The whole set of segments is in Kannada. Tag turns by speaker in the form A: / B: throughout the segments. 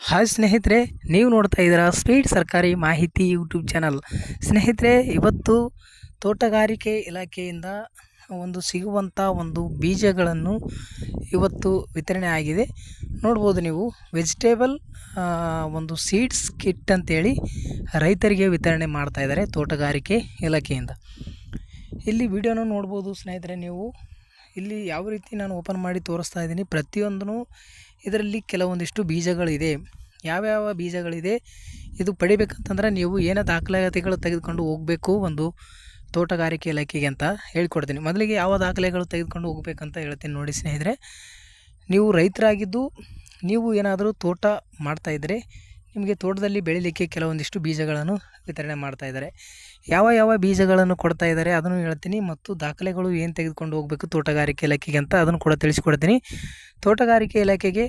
A: ಹಾಯ್ ಸ್ನೇಹಿತರೆ, ನೀವು ನೋಡ್ತಾ ಇದ್ದೀರಾ ಸ್ಪೀಡ್ ಸರ್ಕಾರಿ ಮಾಹಿತಿ ಯೂಟ್ಯೂಬ್ ಚಾನಲ್. ಸ್ನೇಹಿತರೆ, ಇವತ್ತು ತೋಟಗಾರಿಕೆ ಇಲಾಖೆಯಿಂದ ಸಿಗುವಂಥ ಬೀಜಗಳನ್ನು ಇವತ್ತು ವಿತರಣೆ ಆಗಿದೆ. ನೋಡ್ಬೋದು ನೀವು, ವೆಜಿಟೇಬಲ್ ಸೀಡ್ಸ್ ಕಿಟ್ ಅಂತೇಳಿ ರೈತರಿಗೆ ವಿತರಣೆ ಮಾಡ್ತಾ ಇದ್ದಾರೆ ತೋಟಗಾರಿಕೆ ಇಲಾಖೆಯಿಂದ. ಇಲ್ಲಿ ವಿಡಿಯೋನ ನೋಡ್ಬೋದು ಸ್ನೇಹಿತರೆ. ನೀವು ಇಲ್ಲಿ ಯಾವ ರೀತಿ ನಾನು ಓಪನ್ ಮಾಡಿ ತೋರಿಸ್ತಾ ಇದ್ದೀನಿ, ಪ್ರತಿಯೊಂದೂ ಇದರಲ್ಲಿ ಕೆಲವೊಂದಿಷ್ಟು ಬೀಜಗಳಿದೆ. ಯಾವ್ಯಾವ ಬೀಜಗಳಿದೆ ಇದು ಪಡಿಬೇಕಂತಂದ್ರೆ ನೀವು ಏನೋ ದಾಖಲಾತಿಗಳು ತೆಗೆದುಕೊಂಡು ಹೋಗಬೇಕು ತೋಟಗಾರಿಕೆ ಇಲಾಖೆಗೆ ಅಂತ ಹೇಳ್ಕೊಡ್ತೀನಿ. ಮೊದಲಿಗೆ ಯಾವ ದಾಖಲೆಗಳು ತೆಗೆದುಕೊಂಡು ಹೋಗ್ಬೇಕಂತ ಹೇಳ್ತೀನಿ ನೋಡಿ ಸ್ನೇಹಿತರೆ. ನೀವು ರೈತರಾಗಿದ್ದು ನೀವು ಏನಾದರೂ ತೋಟ ಮಾಡ್ತಾಯಿದ್ರೆ ನಿಮಗೆ ತೋಟದಲ್ಲಿ ಬೆಳಿಲಿಕ್ಕೆ ಕೆಲವೊಂದಿಷ್ಟು ಬೀಜಗಳನ್ನು ವಿತರಣೆ ಮಾಡ್ತಾ ಇದ್ದಾರೆ. ಯಾವ ಬೀಜಗಳನ್ನು ಕೊಡ್ತಾ ಇದ್ದಾರೆ ಅದನ್ನು ಹೇಳ್ತೀನಿ, ಮತ್ತು ದಾಖಲೆಗಳು ಏನು ತೆಗೆದುಕೊಂಡು ಹೋಗಬೇಕು ತೋಟಗಾರಿಕೆ ಇಲಾಖೆಗೆ ಅಂತ ಅದನ್ನು ಕೂಡ ತಿಳಿಸ್ಕೊಡ್ತೀನಿ. ತೋಟಗಾರಿಕೆ ಇಲಾಖೆಗೆ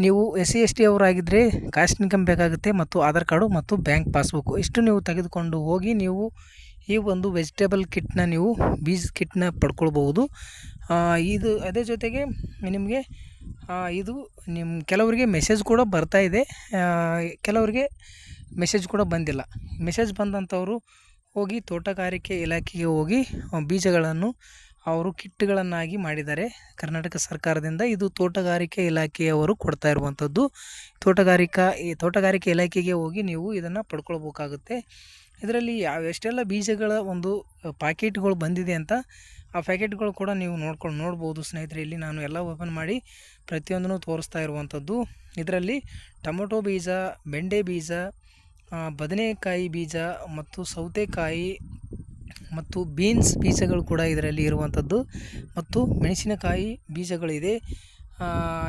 A: ನೀವು SC/ST ಅವರಾಗಿದ್ದರೆ ಕಾಸ್ಟ್ ಇನ್ಕಮ್ ಬೇಕಾಗುತ್ತೆ, ಮತ್ತು ಆಧಾರ್ ಕಾರ್ಡು ಮತ್ತು ಬ್ಯಾಂಕ್ ಪಾಸ್ಬುಕ್ ಇಷ್ಟು ನೀವು ತೆಗೆದುಕೊಂಡು ಹೋಗಿ ನೀವು ಈ ವೆಜಿಟೇಬಲ್ ಕಿಟ್ನ ನೀವು ಬೀಜ ಕಿಟ್ನ ಪಡ್ಕೊಳ್ಬೋದು. ಇದು ಅದೇ ಜೊತೆಗೆ ನಿಮಗೆ ಇದು ಕೆಲವರಿಗೆ ಮೆಸೇಜ್ ಕೂಡ ಬರ್ತಾ ಇದೆ, ಕೆಲವರಿಗೆ ಮೆಸೇಜ್ ಕೂಡ ಬಂದಿಲ್ಲ. ಮೆಸೇಜ್ ಬಂದಂಥವರು ಹೋಗಿ ತೋಟಗಾರಿಕೆ ಇಲಾಖೆಗೆ ಹೋಗಿ ಬೀಜಗಳನ್ನು ಅವರು ಕಿಟ್ಗಳನ್ನಾಗಿ ಮಾಡಿದ್ದಾರೆ ಕರ್ನಾಟಕ ಸರ್ಕಾರದಿಂದ. ಇದು ತೋಟಗಾರಿಕೆ ಇಲಾಖೆಯವರು ಕೊಡ್ತಾ ಇರುವಂಥದ್ದು. ತೋಟಗಾರಿಕೆ ಇಲಾಖೆಗೆ ಹೋಗಿ ನೀವು ಇದನ್ನು ಪಡ್ಕೊಳ್ಬೇಕಾಗುತ್ತೆ. ಇದರಲ್ಲಿ ಎಷ್ಟೆಲ್ಲ ಬೀಜಗಳ ಪ್ಯಾಕೆಟ್ಗಳು ಬಂದಿದೆ ಅಂತ ಆ ಪ್ಯಾಕೆಟ್ಗಳು ಕೂಡ ನೀವು ನೋಡ್ಬೋದು ಸ್ನೇಹಿತರೆ. ಇಲ್ಲಿ ನಾನು ಎಲ್ಲ ಓಪನ್ ಮಾಡಿ ಪ್ರತಿಯೊಂದನ್ನು ತೋರಿಸ್ತಾ ಇರುವಂಥದ್ದು. ಇದರಲ್ಲಿ ಟೊಮೊಟೊ ಬೀಜ, ಬೆಂಡೆ ಬೀಜ, ಬದನೆಕಾಯಿ ಬೀಜ ಮತ್ತು ಸೌತೆಕಾಯಿ ಮತ್ತು ಬೀನ್ಸ್ ಬೀಜಗಳು ಕೂಡ ಇದರಲ್ಲಿ ಇರುವಂಥದ್ದು, ಮತ್ತು ಮೆಣಸಿನಕಾಯಿ ಬೀಜಗಳಿದೆ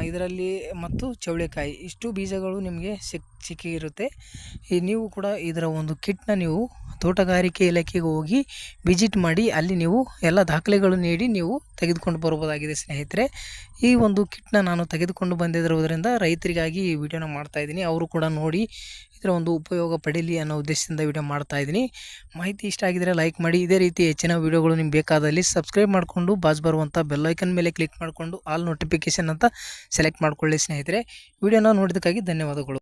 A: ಇದರಲ್ಲಿ, ಮತ್ತು ಚೌಳೆಕಾಯಿ ಇಷ್ಟು ಬೀಜಗಳು ನಿಮಗೆ ಸಿಕ್ಕಿರುತ್ತೆ. ನೀವು ಕೂಡ ಇದರ ಕಿಟ್ನ ನೀವು ತೋಟಗಾರಿಕೆ ಇಲಾಖೆಗೆ ಹೋಗಿ ವಿಸಿಟ್ ಮಾಡಿ ಅಲ್ಲಿ ನೀವು ಎಲ್ಲ ದಾಖಲೆಗಳು ನೀಡಿ ನೀವು ತೆಗೆದುಕೊಂಡು ಬರ್ಬೋದಾಗಿದೆ ಸ್ನೇಹಿತರೆ. ಈ ಕಿಟ್ನ ನಾನು ತೆಗೆದುಕೊಂಡು ಬಂದಿರುವುದರಿಂದ ರೈತರಿಗಾಗಿ ಈ ವಿಡಿಯೋನ ಮಾಡ್ತಾಯಿದ್ದೀನಿ. ಅವರು ಕೂಡ ನೋಡಿ ಇದರ ಉಪಯೋಗ ಪಡೀಲಿ ಅನ್ನೋ ಉದ್ದೇಶದಿಂದ ವಿಡಿಯೋ ಮಾಡ್ತಾಯಿದ್ದೀನಿ. ಮಾಹಿತಿ ಇಷ್ಟ ಆಗಿದರೆ ಲೈಕ್ ಮಾಡಿ. ಇದೇ ರೀತಿ ಹೆಚ್ಚಿನ ವಿಡಿಯೋಗಳು ನಿಮ್ಗೆ ಬೇಕಾದಲ್ಲಿ ಸಬ್ಸ್ಕ್ರೈಬ್ ಮಾಡಿಕೊಂಡು ಬಾಜು ಬರುವಂಥ ಬೆಲ್ಲೈಕನ್ ಮೇಲೆ ಕ್ಲಿಕ್ ಮಾಡಿಕೊಂಡು ಆಲ್ ನೋಟಿಫಿಕೇಷನ್ ಅಂತ ಸೆಲೆಕ್ಟ್ ಮಾಡ್ಕೊಳ್ಳಿ ಸ್ನೇಹಿತರೆ. ವಿಡಿಯೋನ ನೋಡಿದ್ದಕ್ಕಾಗಿ ಧನ್ಯವಾದಗಳು.